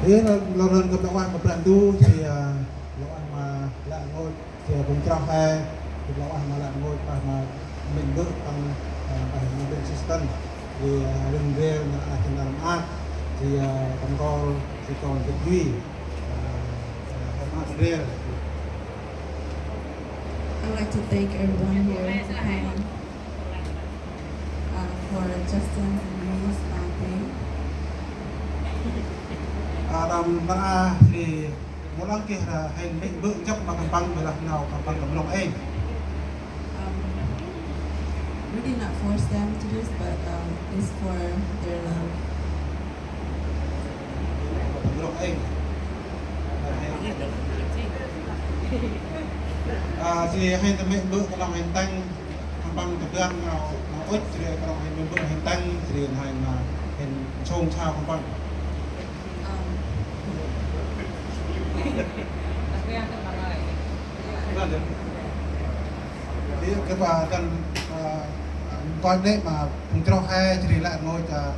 thế là lần gặp lão anh một lần tu thì lão anh mà lại ngồi thì cũng trong hai thì lão anh mà lại ngồi mà mình bước bằng bằng bên system thì rừng rêu là trên làm ác thì còn cái duy làm rêu. I'd like to thank everyone here in Japan for Justin and Ree's thing. Đầm đã thì một lần kia là hành định vững chấp mà bằng về lạc nào bằng lòng lòng em. We did not force them to this, but it's for their love. Lòng em. Thì hành tâm mệnh vững lòng hành tăng bằng tập đơn nào ít thì lòng hành vững hành tăng thì hành mà hành trông sao không bằng. Thì cái bà cần coi đấy mà cũng cho hai thì lại ngồi cả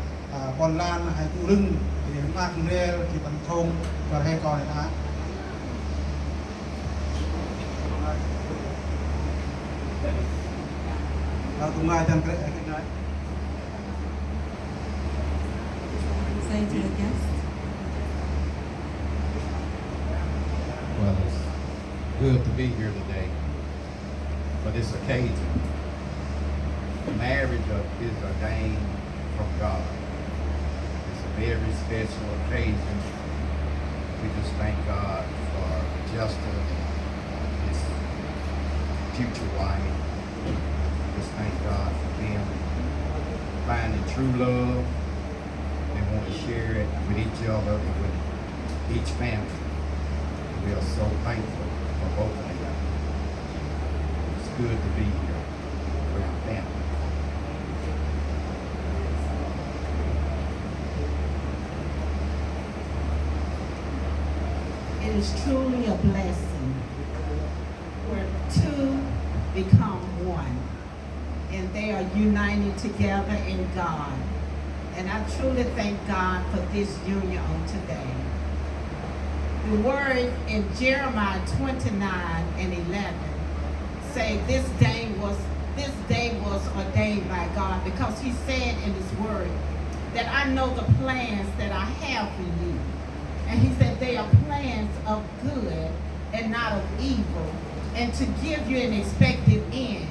còn lan hay cụ rừng thì mạc nê thì bằng thôn và hay còn á cùng ai chân cái nói Say to the guests. Well, it's good to be here today for this occasion. Marriage is ordained from God. It's a very special occasion. We just thank God for Justin, his future wife. Just thank God for them finding true love. They want to share it with each other and with each family. We are so thankful for both of them. It's good to be here around family. It is truly a blessing where two become one and they are united together in God. And I truly thank God for this union on today. The word in Jeremiah 29:11 say this day was ordained by God, because he said in his word that I know the plans that I have for you. And he said they are plans of good and not of evil, and to give you an expected end.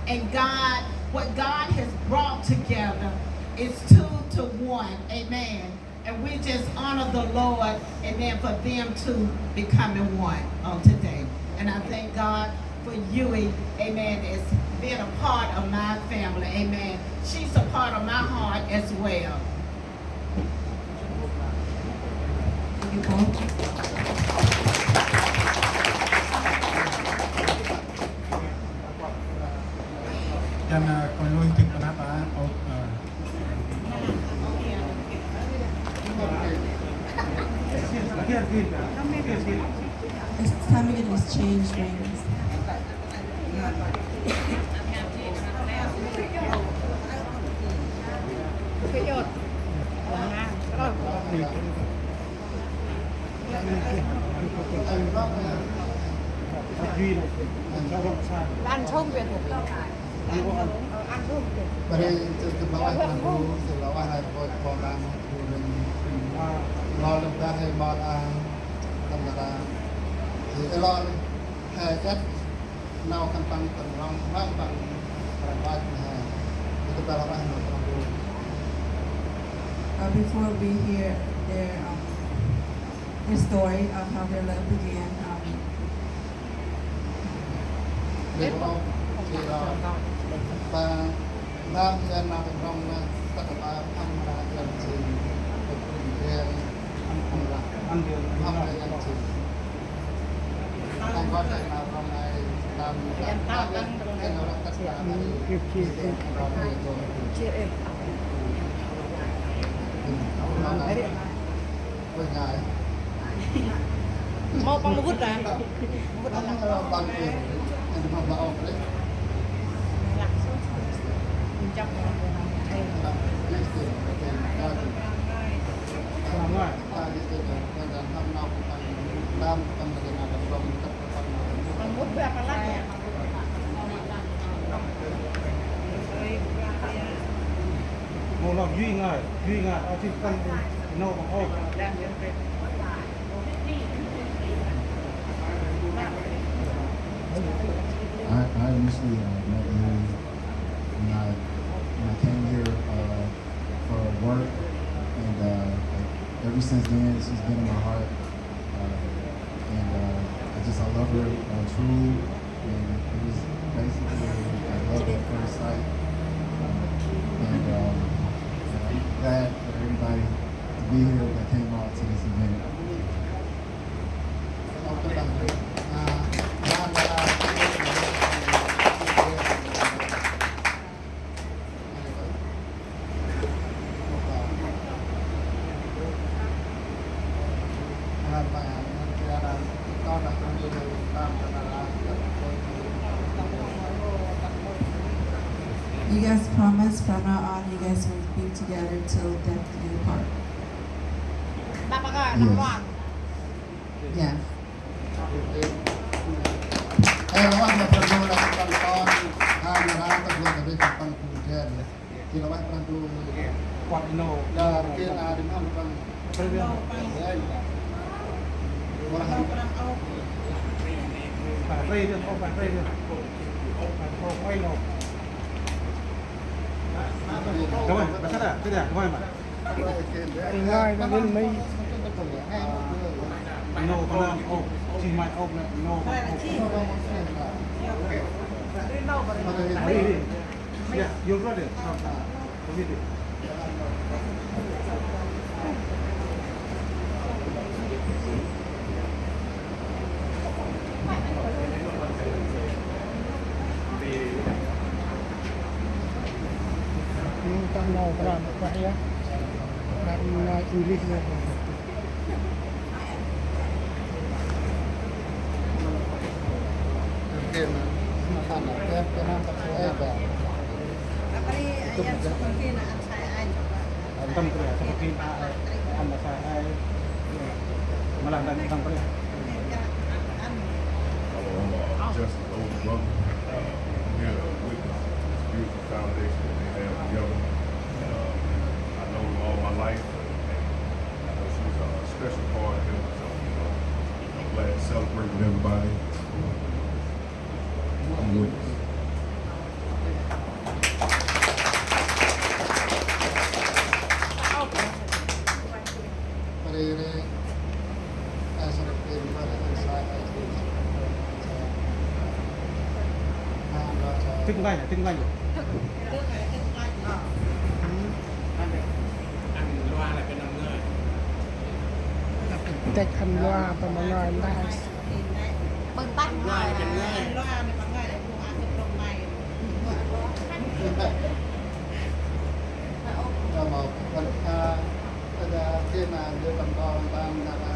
And God, what God has brought together is two to one. Amen. And we just honor the Lord, amen, for them two becoming one on today. And I thank God for Yui, amen, as being a part of my family, amen. She's a part of my heart as well. Thank you, Paul. dan còn nuôi thực và nát á It's time to get exchange rings. Ăn thơm Việt Nam. Ăn thơm Việt. But the law and rules, the law and I vote for them law of that hay bought thì cái lo hay chất nào căn tăng tầng long vang bằng bài này thì cái là bài nó Before we hear their story of how their love began, để có thì là ta nam nhân nào trong long tất cả ba thăm là lần gì thì ăn đường thăm là lần gì anh có thể nào trong này làm cái nào tất cả với ngài Mau bang lubut lah. Lubut anak bang ini mah bawa boleh. Puncak. Selamat. Ang mudra pala ya. Một lòng duy ngài ở trên căn nâu bằng ô. I initially met you when I came here for work, and ever since then, she's been in my heart, and I love her truly, and it was basically love at first sight, and I'm glad for everybody to be here that came out to this event. You guys promise from now on you guys will be together till death do you part. Bapak number one. Yes. ហើយរបស់មកប្រជុំដល់បន្តហើយណាទៅខ្លួនទៅវិញបន្តគូធែនទីរបស់ប្រជុំ Quạt nâu. ដល់គេអារំខានប្រ Bây giờ ហើយមកហើយ phải rây được, ô phải rây được. Phải ô quay nâu. Cảm ơn, bạn à, thế nào, quay mà. ngay nó lên mây Nâu con đang ô, chỉ mày ô này, nâu con ô. Đi đi. Ya, vô ra được. Đi đi. Tam nào các bạn vậy á, làm English rồi. Tâm kerja seperti anda saya malah dan tâm kerja. Just an older brother. I'm here to witness this beautiful foundation that they have together. I know her all my life. I know she's a special part of it. So, I'm glad to celebrate with everybody. I'm a witness. Trưng ngay này, trưng ngay này. Tek ăn loa và mà nói là เปิดตั้งง่ายจังเลย Rồi một phần khi mà đưa cầm con ta là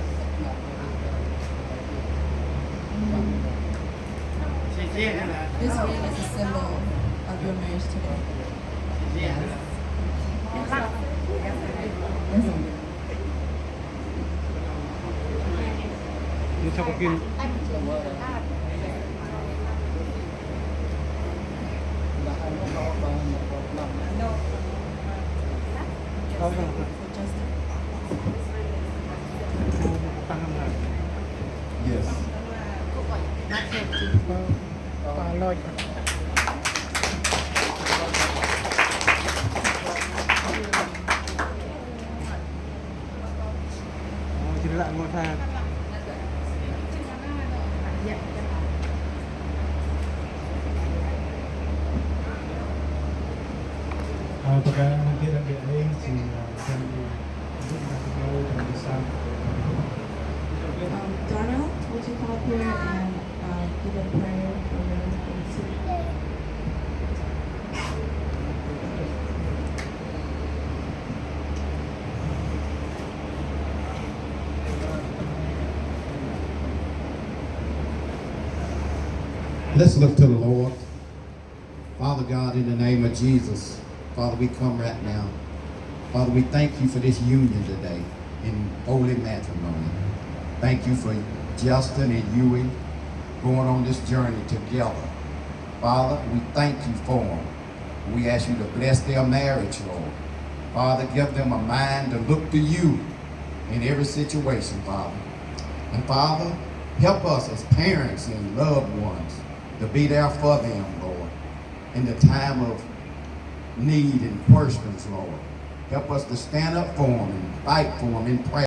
This ring is a symbol of your marriage today. Yes. Listen. Như sau một kim. Không, không. Tăng năm ngày. yes. bà lôi Chỉ lại ngồi xa. Apakah nanti ada lain si dan untuk mengatur dan bisa Darnell, would you come up here and give a prayer for your husband? Let's look to the Lord. Father God, in the name of Jesus, Father, we come right now. Father, we thank you for this union today. And holy matrimony. Thank you for Justin and Huey going on this journey together. Father, we thank you for them. We ask you to bless their marriage, Lord. Father, give them a mind to look to you in every situation, Father. And Father, help us as parents and loved ones to be there for them, Lord, in the time of need and questions, Lord. Help us to stand up for them and fight for them in prayer.